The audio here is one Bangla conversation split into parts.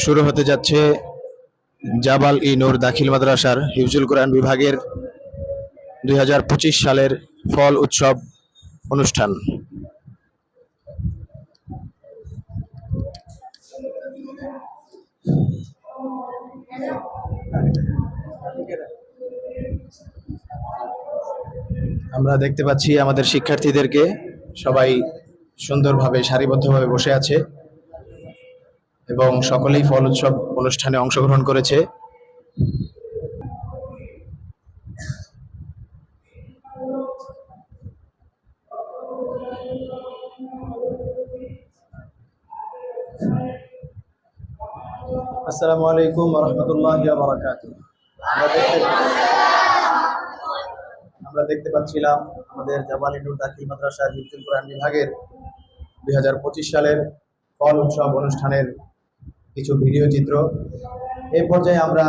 শুরু হতে যাচ্ছে জাবাল ই নূর দাখিল মাদ্রাসার হিফজুল কোরআন বিভাগের 2025 সালের ফল উৎসব অনুষ্ঠান। আমরা দেখতে পাচ্ছি আমাদের শিক্ষার্থীদেরকে, সবাই সুন্দরভাবে সারিবদ্ধভাবে বসে আছে এবং সকলেই ফল উৎসব অনুষ্ঠানে অংশগ্রহণ করেছে। আসসালামু আলাইকুম ওয়া রাহমাতুল্লাহি ওয়া বারাকাতুহু। আমরা দেখতে পাচ্ছিলাম আমাদের জাবাল ই নূর দাখিল মাদ্রাসার হিফজুল কোরআন বিভাগের 2025 সালের ফল উৎসব অনুষ্ঠানের কিছু ভিডিও চিত্র। এই পর্যায়ে আমরা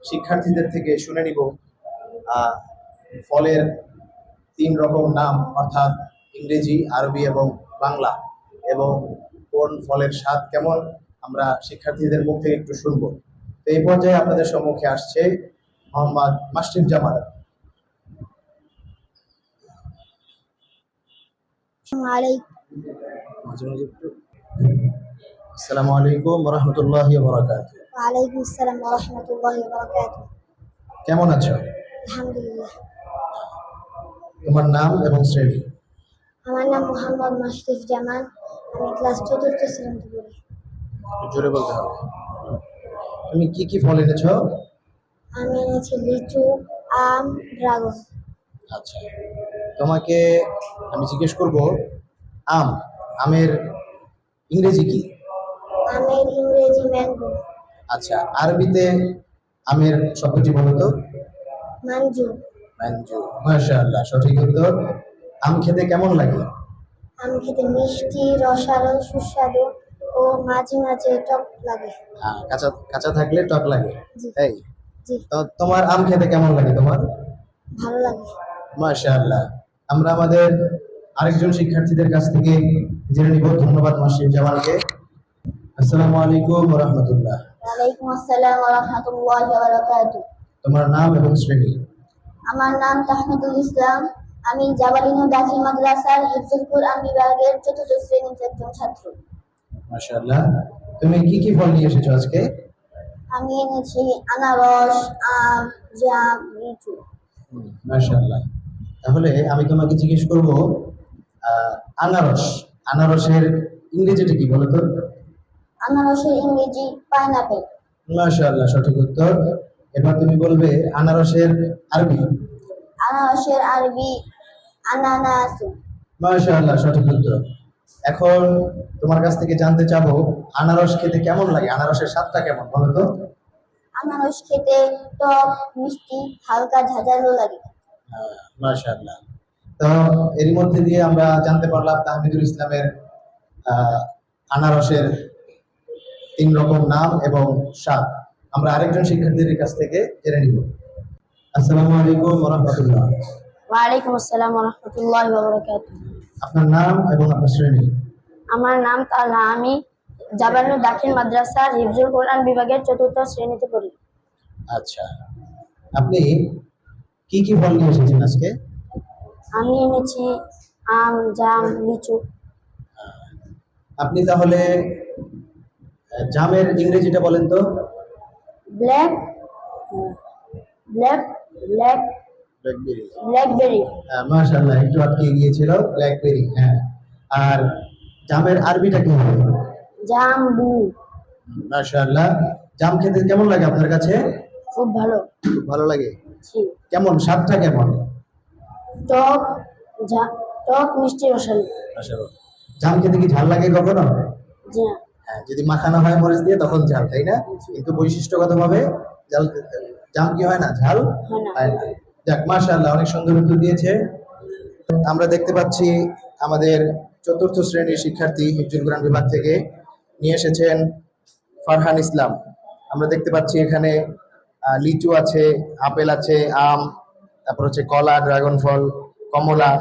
শিক্ষার্থীদের থেকে শুনে নিব ফলের 3 রকম নাম, অর্থাৎ ইংরেজি, আরবি এবং বাংলা, এবং কোন ফলের স্বাদ কেমন আমরা শিক্ষার্থীদের মুখ থেকে একটু শুনবো। তো এই পর্যায়ে আপনাদের সম্মুখে আসছে মোহাম্মদ মাশরিফ জামাল। আসসালামু আলাইকুম ওয়া রাহমাতুল্লাহি ওয়া বারাকাতুহু। ওয়া আলাইকুম আসসালাম ওয়া রাহমাতুল্লাহি ওয়া বারাকাতুহু। কেমন আছো? আলহামদুলিল্লাহ। তোমার নাম এবং শ্রেণী? আমার নাম মোহাম্মদ মাশরিফ জামাল। আমি ক্লাস 4th শ্রেণীতে পড়ি। জোরে বলতে হবে। তুমি কি কি ফল এনেছো? আমি এনেছি লিচু, আম, ড্রাগন। আচ্ছা, তোমাকে আমি জিজ্ঞেস করব, আমের ইংরেজি কি? আমের ইংরেজি ম্যাঙ্গো। আচ্ছা, আরবিতে আমের শব্দটি বলো তো। মানজু। মানজু, মাশাআল্লাহ, সঠিক উত্তর। আম খেতে কেমন লাগে? আম খেতে মিষ্টি, রসালো, সুস্বাদু ও মাঝে মাঝে টক লাগে। কাঁচা কাঁচা থাকলে টক লাগে। জি। তাই? জি। তো তোমার আম খেতে কেমন লাগে তোমার? ভালো লাগে। মাশাআল্লাহ। আমরা আমাদের আরেকজন শিক্ষার্থীদের কাছ থেকে জেনে নিব। ধন্যবাদ মাশরিফ জামালকে। আসসালামু আলাইকুম ওয়া রাহমাতুল্লাহ। ওয়া আলাইকুম আসসালাম ওয়া রাহমাতুল্লাহি ওয়া বারাকাতুহু। তোমার নাম এবং শ্রেণী? আমার নাম তাহমিদুল ইসলাম। আমি জাবাল ই নূর দাখিল মাদ্রাসার হিফজুল কোরআন বিভাগের 4th শ্রেণীর একজন ছাত্র। মাশাআল্লাহ। তুমি কি কি ফল নিয়ে এসেছো আজকে? আমি এনেছি আনারস, আম, জাম, লিচু। মাশাআল্লাহ। তাহলে আমি তোমাকে জিজ্ঞেস করব, আনারসের ইংরেজিটা কি বলো তো? আনারসের ইংরেজি পাইনাপেল। মাশাআল্লাহ, সঠিক উত্তর। এবার তুমি বলবে আনারসের আরবি। আনারসের আরবি আনানাস। মাশাআল্লাহ, সঠিক উত্তর। এখন তোমার কাছ থেকে জানতে চাবো, আনারস খেতে কেমন লাগে? আনারসের স্বাদটা কেমন বলো তো? আনারস খেতে টক, মিষ্টি, হালকা ঝাঁঝালো লাগে। মাশাআল্লাহ। তো এর মধ্যে দিয়ে আমরা জানতে পারলাম তাহমিদুল ইসলামের আনারসের 3 রকম নাম এবং স্বাদ। আমরা আরেকজন শিক্ষার্থীদের কাছ থেকে জেনে নিব। আসসালামু আলাইকুম ওয়া রাহমাতুল্লাহ। ওয়া আলাইকুম আসসালাম ওয়া রাহমাতুল্লাহি ওয়া বারাকাতুহু। আপনার নাম এবং আপনার শ্রেণী? আমার নাম তালহা। আমি জাবাল ই নূর দাখিল মাদ্রাসার হিফজুল কোরআন বিভাগের 4th শ্রেণীতে পড়ি। আচ্ছা, আপনি কি কি ফল নিয়ে এসেছেন আজকে? আমি এনেছি আম, জাম, লিচু। আপনি তাহলে জামের ইংরেজিটা বলেন তো? Black black black blackberry. Blackberry. মাশাআল্লাহ, একটু আটকে গিয়েছিল, ব্ল্যাকবেরি। হ্যাঁ, আর জামের আরবিটা কি হবে? জাম্বু। মাশাআল্লাহ। জাম খেতে কেমন লাগে আপনার কাছে? খুব ভালো। খুব ভালো লাগে। জি। কেমন স্বাদটা কেমন? টক, টক, মিষ্টি, রসালো। মাশাআল্লাহ। জাম খেতে কি ঝাল লাগে কখনো? জি না। হ্যাঁ, যদি মাখানো হয় মরিচ দিয়ে তখন ঝাল, তাই না? কিন্তু বৈশিষ্ট্যগতভাবে জাম কি হয় না, ঝাল হয় না। যাক, মাশাআল্লাহ, অনেক সুন্দর উত্তর দিয়েছে। আমরা দেখতে পাচ্ছি আমাদের 4th শ্রেণীর শিক্ষার্থী হিফজুল কোরআন বিভাগ থেকে নিয়ে এসেছেন ফারহান ইসলাম। আমরা দেখতে পাচ্ছি এখানে লিচু আছে, আপেল আছে, আম, তারপর হচ্ছে কলা, ড্রাগন ফল, কমলা,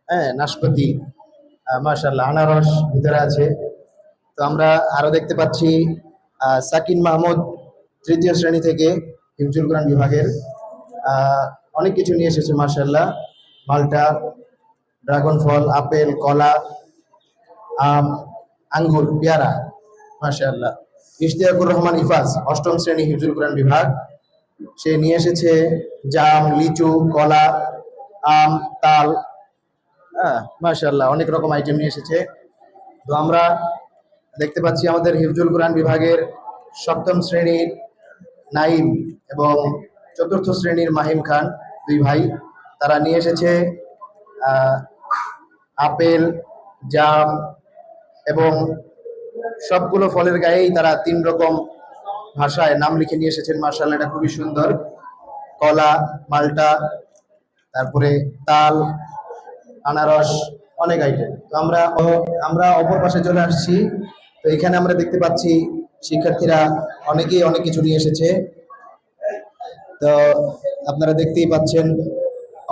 হ্যাঁ, নাশপাতি, মাশাআল্লাহ, আনারস ভিতরে আছে। তো আমরা আরো দেখতে পাচ্ছি সাকিন মাহমুদ তৃতীয় শ্রেণী থেকে হিফজুল কোরআন বিভাগের অনেক কিছু নিয়ে এসেছে মাশাআল্লাহ। মালটা, ড্রাগন ফল, আপেল, কলা, আম, আঙ্গুর, পেয়ারা, মাশাআল্লাহ। ইশতিয়াকুর রহমান ইফাজ অষ্টম শ্রেণী হিফজুল কোরআন বিভাগ, সে নিয়ে এসেছে জাম, লিচু, কলা, আম, তাল, হ্যাঁ মাশাআল্লাহ অনেক রকম আইটেম নিয়ে এসেছে। তো আমরা দেখতে পাচ্ছি আমাদের হিফজুল কোরআন বিভাগের সপ্তম শ্রেণীর নাইম এবং চতুর্থ শ্রেণীর মাহিম খান, দুই ভাই, তারা নিয়ে এসেছে আপেল, জাম এবং সবগুলো ফলের গায়েই তারা 3 রকম ভাষায় নাম লিখে নিয়ে এসেছেন। মাশাআল্লাহ, এটা খুবই সুন্দর। কলা, মালটা, তারপরে তাল, আনারস, অনেক আইটেম। তো আমরা অপর পাশে চলে আসছি। তো এখানে আমরা দেখতে পাচ্ছি শিক্ষার্থীরা অনেকেই অনেক কিছু নিয়ে এসেছে। তো আপনারা দেখতেই পাচ্ছেন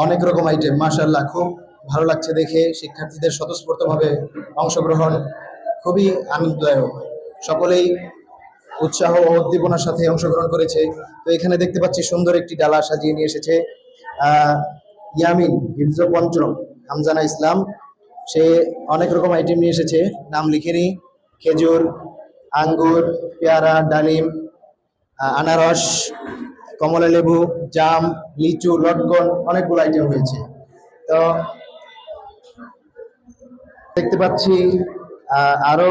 অনেক রকম আইটেম, মাশাআল্লাহ খুব ভালো লাগছে দেখে। শিক্ষার্থীদের স্বতঃস্ফূর্তভাবে অংশগ্রহণ খুবই আনন্দদায়ক, সকলেই উৎসাহ ও উদ্দীপনার সাথে অংশগ্রহণ করেছে। তো এখানে দেখতে পাচ্ছি সুন্দর একটি ডালা সাজিয়ে নিয়ে এসেছে ইয়ামিন হিফজ পঞ্চম হামজানা ইসলাম, সে অনেক রকম আইটেম নিয়ে এসেছে, নাম লিখেনি। খেজুর, আঙ্গুর, পেয়ারা, ডালিম, আনারস, কমলা লেবু, জাম, লিচু, লটকন, অনেকগুলো আইটেম হয়েছে। তো দেখতে পাচ্ছি আরো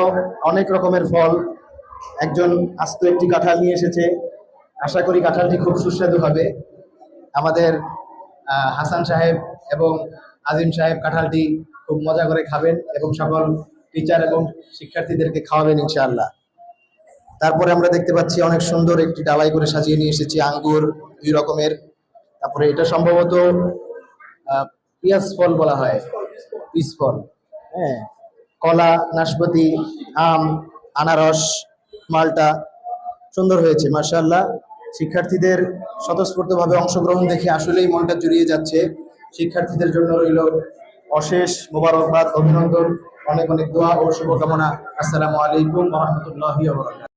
অনেক রকমের ফল। একজন আস্ত একটি কাঁঠাল নিয়ে এসেছে, আশা করি কাঁঠালটি খুব সুস্বাদু হবে। আমাদের হাসান সাহেব এবং আজিম সাহেব কাঁঠালটি খুব মজা করে খাবেন এবং সকল টিচার এবং শিক্ষার্থীদেরকে খাওয়াবেন ইনশাআল্লাহ। তারপরে আমরা দেখতে পাচ্ছি অনেক সুন্দর একটি ডালাই করে সাজিয়ে নিয়ে এসেছি আঙ্গুর 2 রকমের। তারপরে এটা সম্ভবত পিয়াজ ফল বলা হয়, পিস ফল, হ্যাঁ, কলা, নাশপাতি, আম, আনারস, মালটা, সুন্দর হয়েছে মাশাআল্লাহ। শিক্ষার্থীদের স্বতঃস্ফূর্তভাবে অংশগ্রহণ দেখে আসলেই মনটা জুড়িয়ে যাচ্ছে। শিক্ষার্থীদের জন্য রইল অশেষ মোবারকবাদ, অভিনন্দন, অনেক অনেক দোয়া ও শুভকামনা। আসসালামু আলাইকুম ওয়া রাহমাতুল্লাহি ওয়া বারাকাতুহু।